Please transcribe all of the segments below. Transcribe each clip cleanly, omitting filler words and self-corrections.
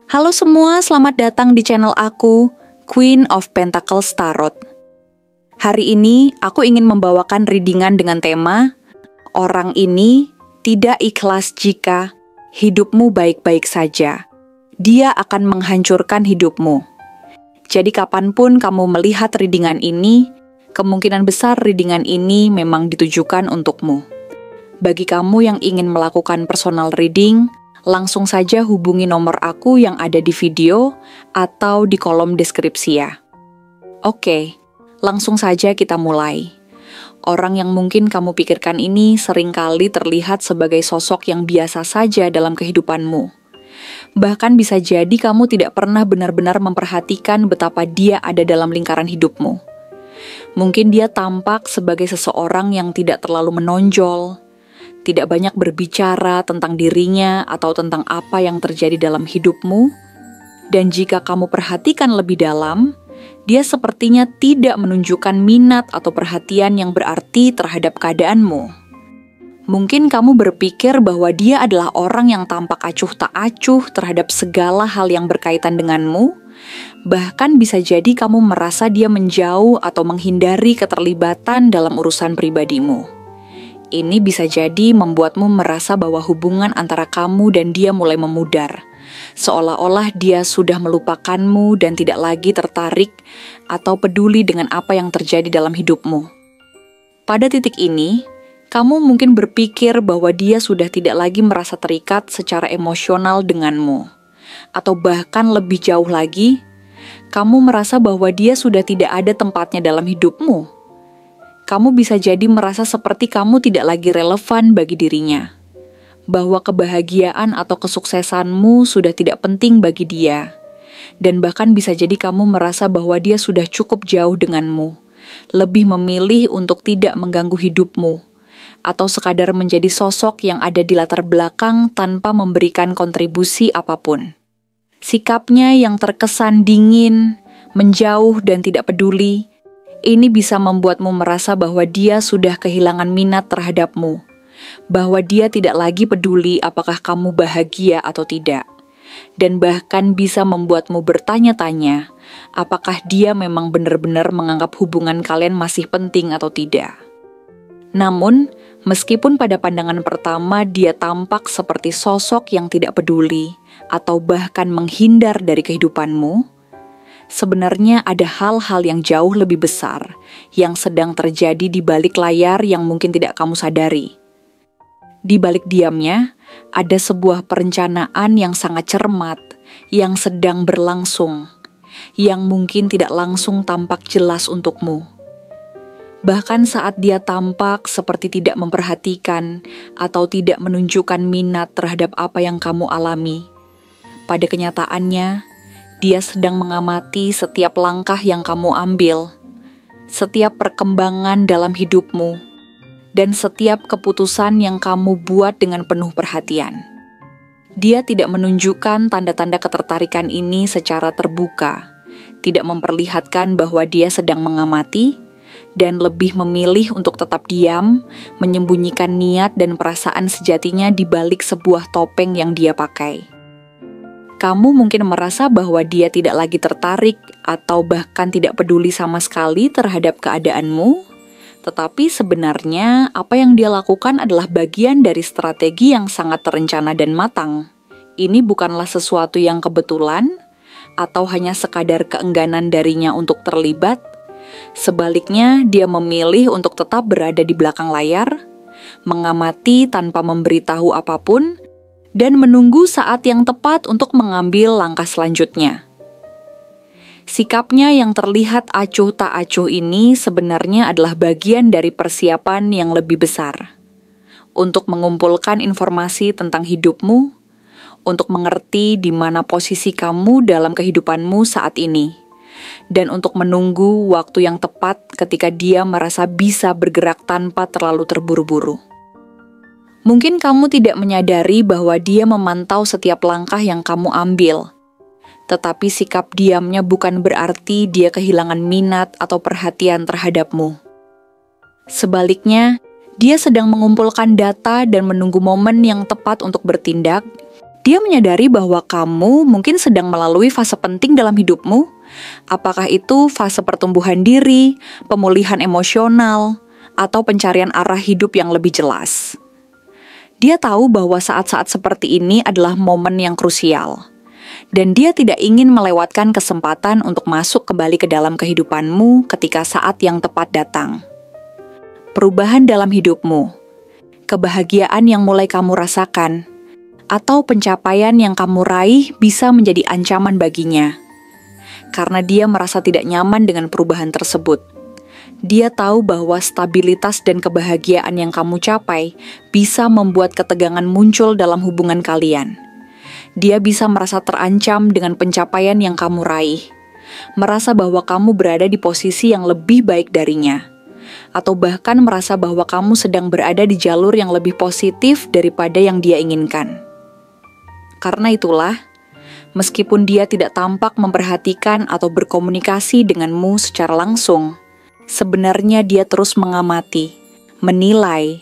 Halo semua, selamat datang di channel aku, Queen of Pentacles Tarot. Hari ini aku ingin membawakan readingan dengan tema Orang ini tidak ikhlas jika hidupmu baik-baik saja. Dia akan menghancurkan hidupmu. Jadi kapanpun kamu melihat readingan ini, kemungkinan besar readingan ini memang ditujukan untukmu. Bagi kamu yang ingin melakukan personal reading, langsung saja hubungi nomor aku yang ada di video atau di kolom deskripsi ya. Oke, langsung saja kita mulai. Orang yang mungkin kamu pikirkan ini seringkali terlihat sebagai sosok yang biasa saja dalam kehidupanmu. Bahkan bisa jadi kamu tidak pernah benar-benar memperhatikan betapa dia ada dalam lingkaran hidupmu. Mungkin dia tampak sebagai seseorang yang tidak terlalu menonjol, tidak banyak berbicara tentang dirinya atau tentang apa yang terjadi dalam hidupmu, dan jika kamu perhatikan lebih dalam, dia sepertinya tidak menunjukkan minat atau perhatian yang berarti terhadap keadaanmu. Mungkin kamu berpikir bahwa dia adalah orang yang tampak acuh tak acuh terhadap segala hal yang berkaitan denganmu, bahkan bisa jadi kamu merasa dia menjauh atau menghindari keterlibatan dalam urusan pribadimu. Ini bisa jadi membuatmu merasa bahwa hubungan antara kamu dan dia mulai memudar, seolah-olah dia sudah melupakanmu dan tidak lagi tertarik atau peduli dengan apa yang terjadi dalam hidupmu. Pada titik ini, kamu mungkin berpikir bahwa dia sudah tidak lagi merasa terikat secara emosional denganmu, atau bahkan lebih jauh lagi, kamu merasa bahwa dia sudah tidak ada tempatnya dalam hidupmu. Kamu bisa jadi merasa seperti kamu tidak lagi relevan bagi dirinya, bahwa kebahagiaan atau kesuksesanmu sudah tidak penting bagi dia, dan bahkan bisa jadi kamu merasa bahwa dia sudah cukup jauh denganmu, lebih memilih untuk tidak mengganggu hidupmu, atau sekadar menjadi sosok yang ada di latar belakang tanpa memberikan kontribusi apapun. Sikapnya yang terkesan dingin, menjauh dan tidak peduli, ini bisa membuatmu merasa bahwa dia sudah kehilangan minat terhadapmu, bahwa dia tidak lagi peduli apakah kamu bahagia atau tidak, dan bahkan bisa membuatmu bertanya-tanya apakah dia memang benar-benar menganggap hubungan kalian masih penting atau tidak. Namun, meskipun pada pandangan pertama dia tampak seperti sosok yang tidak peduli atau bahkan menghindar dari kehidupanmu, sebenarnya ada hal-hal yang jauh lebih besar yang sedang terjadi di balik layar yang mungkin tidak kamu sadari. Di balik diamnya, ada sebuah perencanaan yang sangat cermat, yang sedang berlangsung, yang mungkin tidak langsung tampak jelas untukmu. Bahkan saat dia tampak seperti tidak memperhatikan atau tidak menunjukkan minat terhadap apa yang kamu alami, pada kenyataannya, dia sedang mengamati setiap langkah yang kamu ambil, setiap perkembangan dalam hidupmu, dan setiap keputusan yang kamu buat dengan penuh perhatian. Dia tidak menunjukkan tanda-tanda ketertarikan ini secara terbuka, tidak memperlihatkan bahwa dia sedang mengamati, dan lebih memilih untuk tetap diam, menyembunyikan niat dan perasaan sejatinya di balik sebuah topeng yang dia pakai. Kamu mungkin merasa bahwa dia tidak lagi tertarik atau bahkan tidak peduli sama sekali terhadap keadaanmu, tetapi sebenarnya apa yang dia lakukan adalah bagian dari strategi yang sangat terencana dan matang. Ini bukanlah sesuatu yang kebetulan atau hanya sekadar keengganan darinya untuk terlibat. Sebaliknya, dia memilih untuk tetap berada di belakang layar, mengamati tanpa memberitahu apapun, dan menunggu saat yang tepat untuk mengambil langkah selanjutnya. Sikapnya yang terlihat acuh tak acuh ini sebenarnya adalah bagian dari persiapan yang lebih besar. Untuk mengumpulkan informasi tentang hidupmu, untuk mengerti di mana posisi kamu dalam kehidupanmu saat ini, dan untuk menunggu waktu yang tepat ketika dia merasa bisa bergerak tanpa terlalu terburu-buru. Mungkin kamu tidak menyadari bahwa dia memantau setiap langkah yang kamu ambil. Tetapi sikap diamnya bukan berarti dia kehilangan minat atau perhatian terhadapmu. Sebaliknya, dia sedang mengumpulkan data dan menunggu momen yang tepat untuk bertindak, Dia menyadari bahwa kamu mungkin sedang melalui fase penting dalam hidupmu. Apakah itu fase pertumbuhan diri, pemulihan emosional, atau pencarian arah hidup yang lebih jelas. Dia tahu bahwa saat-saat seperti ini adalah momen yang krusial. Dan dia tidak ingin melewatkan kesempatan untuk masuk kembali ke dalam kehidupanmu ketika saat yang tepat datang. Perubahan dalam hidupmu, kebahagiaan yang mulai kamu rasakan, atau pencapaian yang kamu raih bisa menjadi ancaman baginya. Karena dia merasa tidak nyaman dengan perubahan tersebut. Dia tahu bahwa stabilitas dan kebahagiaan yang kamu capai bisa membuat ketegangan muncul dalam hubungan kalian. Dia bisa merasa terancam dengan pencapaian yang kamu raih, merasa bahwa kamu berada di posisi yang lebih baik darinya, atau bahkan merasa bahwa kamu sedang berada di jalur yang lebih positif daripada yang dia inginkan. Karena itulah, meskipun dia tidak tampak memperhatikan atau berkomunikasi denganmu secara langsung, sebenarnya dia terus mengamati, menilai,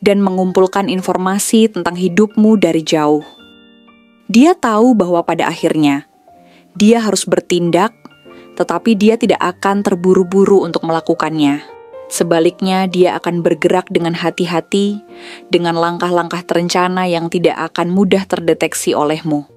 dan mengumpulkan informasi tentang hidupmu dari jauh. Dia tahu bahwa pada akhirnya, dia harus bertindak, tetapi dia tidak akan terburu-buru untuk melakukannya. Sebaliknya, dia akan bergerak dengan hati-hati, dengan langkah-langkah terencana yang tidak akan mudah terdeteksi olehmu.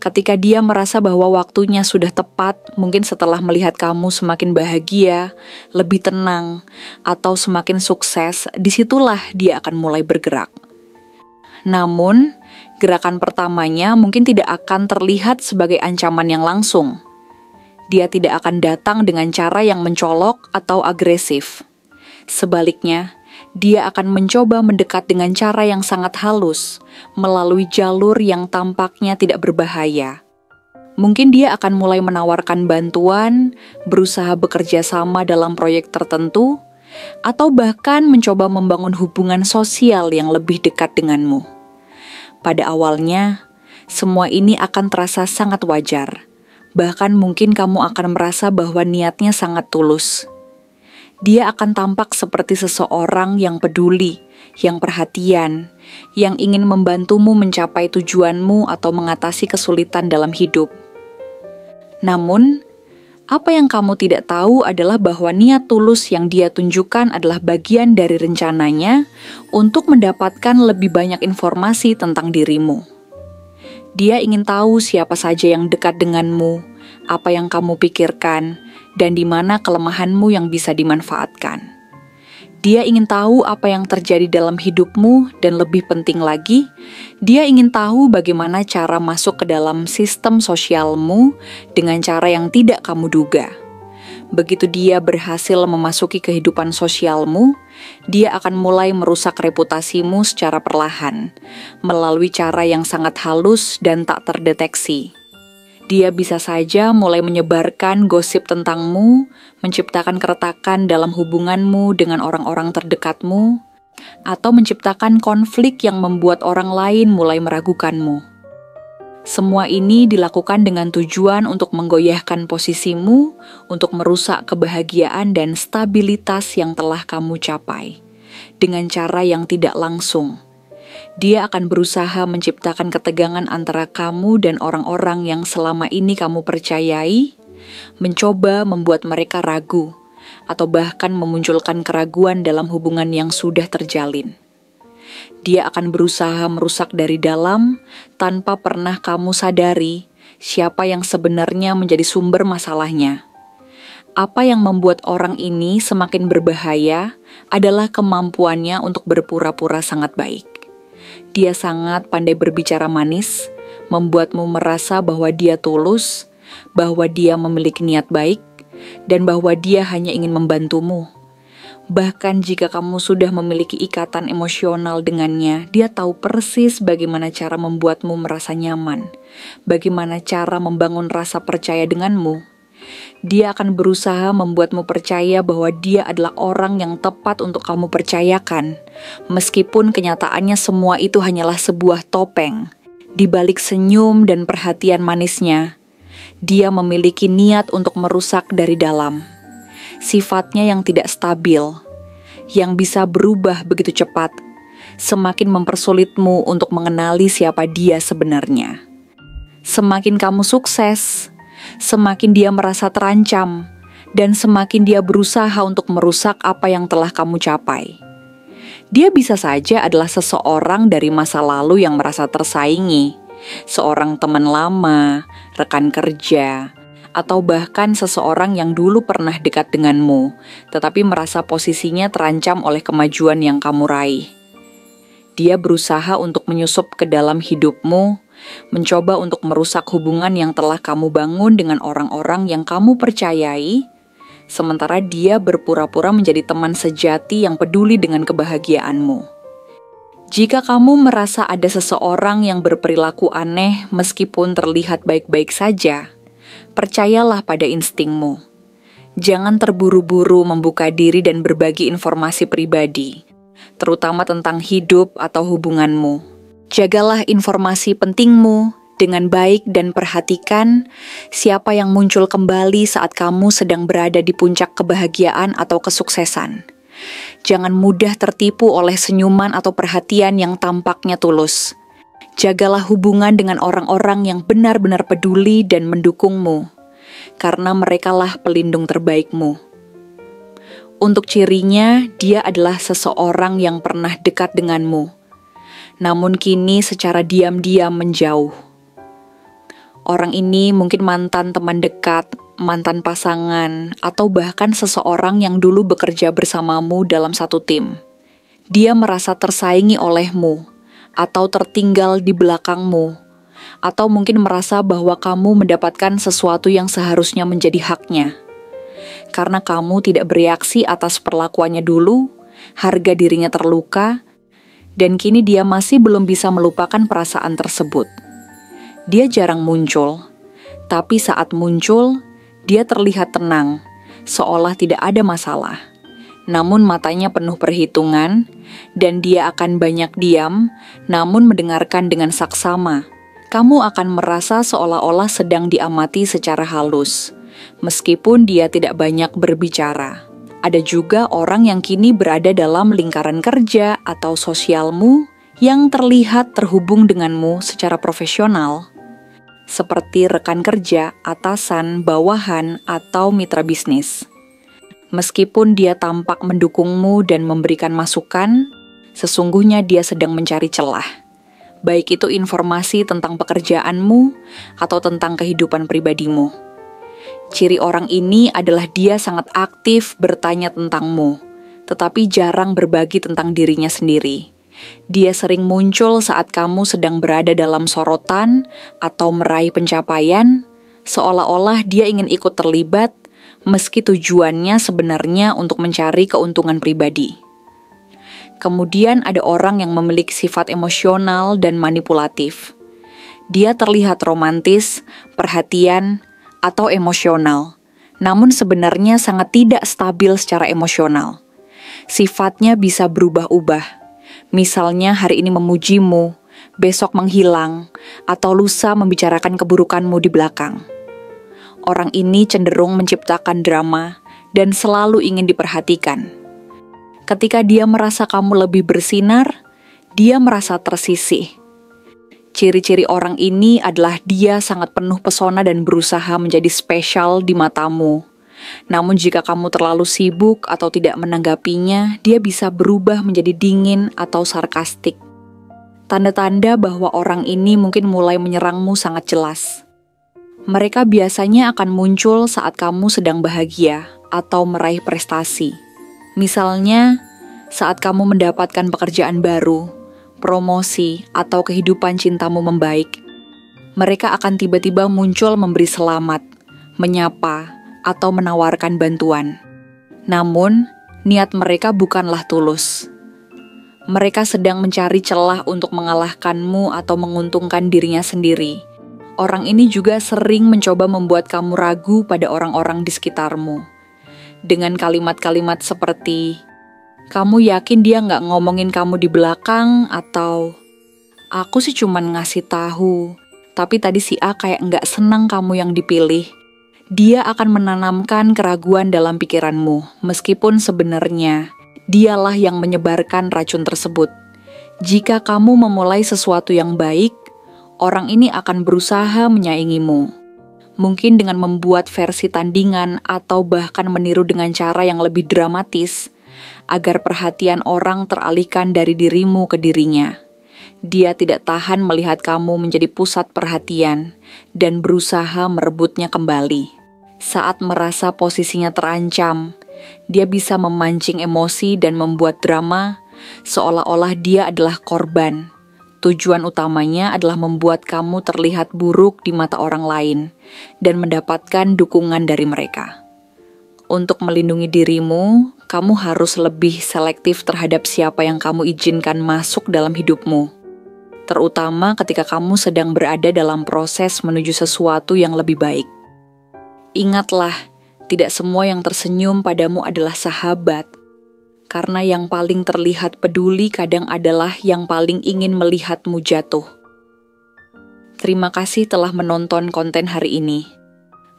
Ketika dia merasa bahwa waktunya sudah tepat, mungkin setelah melihat kamu semakin bahagia, lebih tenang, atau semakin sukses, disitulah dia akan mulai bergerak. Namun, gerakan pertamanya mungkin tidak akan terlihat sebagai ancaman yang langsung. Dia tidak akan datang dengan cara yang mencolok atau agresif. Sebaliknya, dia akan mencoba mendekat dengan cara yang sangat halus, melalui jalur yang tampaknya tidak berbahaya. Mungkin dia akan mulai menawarkan bantuan, berusaha bekerja sama dalam proyek tertentu, atau bahkan mencoba membangun hubungan sosial yang lebih dekat denganmu. Pada awalnya, semua ini akan terasa sangat wajar. Bahkan mungkin kamu akan merasa bahwa niatnya sangat tulus. Dia akan tampak seperti seseorang yang peduli, yang perhatian, yang ingin membantumu mencapai tujuanmu atau mengatasi kesulitan dalam hidup. Namun, apa yang kamu tidak tahu adalah bahwa niat tulus yang dia tunjukkan adalah bagian dari rencananya untuk mendapatkan lebih banyak informasi tentang dirimu. Dia ingin tahu siapa saja yang dekat denganmu, apa yang kamu pikirkan, dan di mana kelemahanmu yang bisa dimanfaatkan. Dia ingin tahu apa yang terjadi dalam hidupmu, dan lebih penting lagi, dia ingin tahu bagaimana cara masuk ke dalam sistem sosialmu dengan cara yang tidak kamu duga. Begitu dia berhasil memasuki kehidupan sosialmu, dia akan mulai merusak reputasimu secara perlahan, melalui cara yang sangat halus dan tak terdeteksi. Dia bisa saja mulai menyebarkan gosip tentangmu, menciptakan keretakan dalam hubunganmu dengan orang-orang terdekatmu, atau menciptakan konflik yang membuat orang lain mulai meragukanmu. Semua ini dilakukan dengan tujuan untuk menggoyahkan posisimu, untuk merusak kebahagiaan dan stabilitas yang telah kamu capai, dengan cara yang tidak langsung. Dia akan berusaha menciptakan ketegangan antara kamu dan orang-orang yang selama ini kamu percayai, mencoba membuat mereka ragu, atau bahkan memunculkan keraguan dalam hubungan yang sudah terjalin. Dia akan berusaha merusak dari dalam tanpa pernah kamu sadari siapa yang sebenarnya menjadi sumber masalahnya. Apa yang membuat orang ini semakin berbahaya adalah kemampuannya untuk berpura-pura sangat baik. Dia sangat pandai berbicara manis, membuatmu merasa bahwa dia tulus, bahwa dia memiliki niat baik, dan bahwa dia hanya ingin membantumu. Bahkan jika kamu sudah memiliki ikatan emosional dengannya, dia tahu persis bagaimana cara membuatmu merasa nyaman, bagaimana cara membangun rasa percaya denganmu. Dia akan berusaha membuatmu percaya bahwa dia adalah orang yang tepat untuk kamu percayakan, meskipun kenyataannya semua itu hanyalah sebuah topeng. Di balik senyum dan perhatian manisnya, dia memiliki niat untuk merusak dari dalam. Sifatnya yang tidak stabil, yang bisa berubah begitu cepat, semakin mempersulitmu untuk mengenali siapa dia sebenarnya. Semakin kamu sukses, semakin dia merasa terancam, dan semakin dia berusaha untuk merusak apa yang telah kamu capai. Dia bisa saja adalah seseorang dari masa lalu yang merasa tersaingi, seorang teman lama, rekan kerja, atau bahkan seseorang yang dulu pernah dekat denganmu, tetapi merasa posisinya terancam oleh kemajuan yang kamu raih. Dia berusaha untuk menyusup ke dalam hidupmu, mencoba untuk merusak hubungan yang telah kamu bangun dengan orang-orang yang kamu percayai, sementara dia berpura-pura menjadi teman sejati yang peduli dengan kebahagiaanmu. Jika kamu merasa ada seseorang yang berperilaku aneh meskipun terlihat baik-baik saja, percayalah pada instingmu. Jangan terburu-buru membuka diri dan berbagi informasi pribadi, terutama tentang hidup atau hubunganmu. Jagalah informasi pentingmu dengan baik dan perhatikan siapa yang muncul kembali saat kamu sedang berada di puncak kebahagiaan atau kesuksesan. Jangan mudah tertipu oleh senyuman atau perhatian yang tampaknya tulus. Jagalah hubungan dengan orang-orang yang benar-benar peduli dan mendukungmu, karena merekalah pelindung terbaikmu. Untuk cirinya, dia adalah seseorang yang pernah dekat denganmu, namun kini secara diam-diam menjauh. Orang ini mungkin mantan teman dekat, mantan pasangan, atau bahkan seseorang yang dulu bekerja bersamamu dalam satu tim. Dia merasa tersaingi olehmu, atau tertinggal di belakangmu, atau mungkin merasa bahwa kamu mendapatkan sesuatu yang seharusnya menjadi haknya. Karena kamu tidak bereaksi atas perlakuannya dulu, harga dirinya terluka, dan kini dia masih belum bisa melupakan perasaan tersebut. Dia jarang muncul, tapi saat muncul, dia terlihat tenang, seolah tidak ada masalah. Namun matanya penuh perhitungan, dan dia akan banyak diam, namun mendengarkan dengan saksama. Kamu akan merasa seolah-olah sedang diamati secara halus, meskipun dia tidak banyak berbicara. Ada juga orang yang kini berada dalam lingkaran kerja atau sosialmu yang terlihat terhubung denganmu secara profesional, seperti rekan kerja, atasan, bawahan, atau mitra bisnis. Meskipun dia tampak mendukungmu dan memberikan masukan, sesungguhnya dia sedang mencari celah. Baik itu informasi tentang pekerjaanmu atau tentang kehidupan pribadimu. Ciri orang ini adalah dia sangat aktif bertanya tentangmu, tetapi jarang berbagi tentang dirinya sendiri. Dia sering muncul saat kamu sedang berada dalam sorotan atau meraih pencapaian, seolah-olah dia ingin ikut terlibat, meski tujuannya sebenarnya untuk mencari keuntungan pribadi. Kemudian ada orang yang memiliki sifat emosional dan manipulatif. Dia terlihat romantis, perhatian, atau emosional, namun sebenarnya sangat tidak stabil secara emosional. Sifatnya bisa berubah-ubah. Misalnya hari ini memujimu, besok menghilang, atau lusa membicarakan keburukanmu di belakang. Orang ini cenderung menciptakan drama dan selalu ingin diperhatikan. Ketika dia merasa kamu lebih bersinar, dia merasa tersisih. Ciri-ciri orang ini adalah dia sangat penuh pesona dan berusaha menjadi spesial di matamu. Namun jika kamu terlalu sibuk atau tidak menanggapinya, dia bisa berubah menjadi dingin atau sarkastik. Tanda-tanda bahwa orang ini mungkin mulai menyerangmu sangat jelas. Mereka biasanya akan muncul saat kamu sedang bahagia atau meraih prestasi. Misalnya, saat kamu mendapatkan pekerjaan baru, promosi, atau kehidupan cintamu membaik. Mereka akan tiba-tiba muncul memberi selamat, menyapa, atau menawarkan bantuan. Namun, niat mereka bukanlah tulus. Mereka sedang mencari celah untuk mengalahkanmu atau menguntungkan dirinya sendiri. Orang ini juga sering mencoba membuat kamu ragu pada orang-orang di sekitarmu. Dengan kalimat-kalimat seperti, "Kamu yakin dia nggak ngomongin kamu di belakang?" Atau, "Aku sih cuman ngasih tahu, tapi tadi si A kayak nggak senang kamu yang dipilih." Dia akan menanamkan keraguan dalam pikiranmu, meskipun sebenarnya dialah yang menyebarkan racun tersebut. Jika kamu memulai sesuatu yang baik, orang ini akan berusaha menyaingimu. Mungkin dengan membuat versi tandingan atau bahkan meniru dengan cara yang lebih dramatis, agar perhatian orang teralihkan dari dirimu ke dirinya. Dia tidak tahan melihat kamu menjadi pusat perhatian dan berusaha merebutnya kembali. Saat merasa posisinya terancam, dia bisa memancing emosi dan membuat drama seolah-olah dia adalah korban. Tujuan utamanya adalah membuat kamu terlihat buruk di mata orang lain dan mendapatkan dukungan dari mereka. Untuk melindungi dirimu, kamu harus lebih selektif terhadap siapa yang kamu izinkan masuk dalam hidupmu. Terutama ketika kamu sedang berada dalam proses menuju sesuatu yang lebih baik. Ingatlah, tidak semua yang tersenyum padamu adalah sahabat. Karena yang paling terlihat peduli kadang adalah yang paling ingin melihatmu jatuh. Terima kasih telah menonton konten hari ini.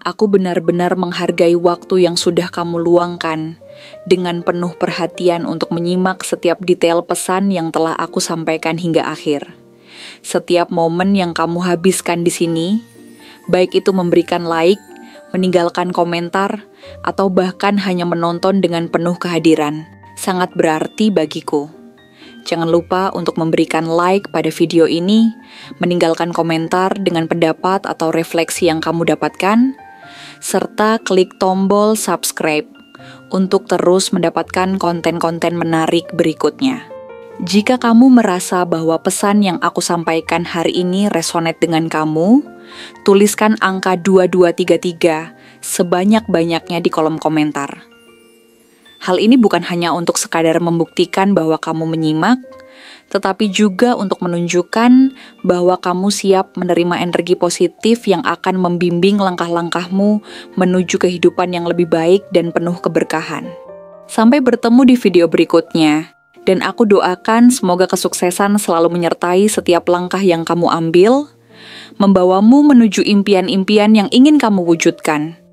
Aku benar-benar menghargai waktu yang sudah kamu luangkan dengan penuh perhatian untuk menyimak setiap detail pesan yang telah aku sampaikan hingga akhir. Setiap momen yang kamu habiskan di sini, baik itu memberikan like, meninggalkan komentar, atau bahkan hanya menonton dengan penuh kehadiran, sangat berarti bagiku. Jangan lupa untuk memberikan like pada video ini, meninggalkan komentar dengan pendapat atau refleksi yang kamu dapatkan, serta klik tombol subscribe untuk terus mendapatkan konten-konten menarik berikutnya. Jika kamu merasa bahwa pesan yang aku sampaikan hari ini resonate dengan kamu, tuliskan angka 2233 sebanyak-banyaknya di kolom komentar. Hal ini bukan hanya untuk sekadar membuktikan bahwa kamu menyimak, tetapi juga untuk menunjukkan bahwa kamu siap menerima energi positif yang akan membimbing langkah-langkahmu menuju kehidupan yang lebih baik dan penuh keberkahan. Sampai bertemu di video berikutnya, dan aku doakan semoga kesuksesan selalu menyertai setiap langkah yang kamu ambil, membawamu menuju impian-impian yang ingin kamu wujudkan.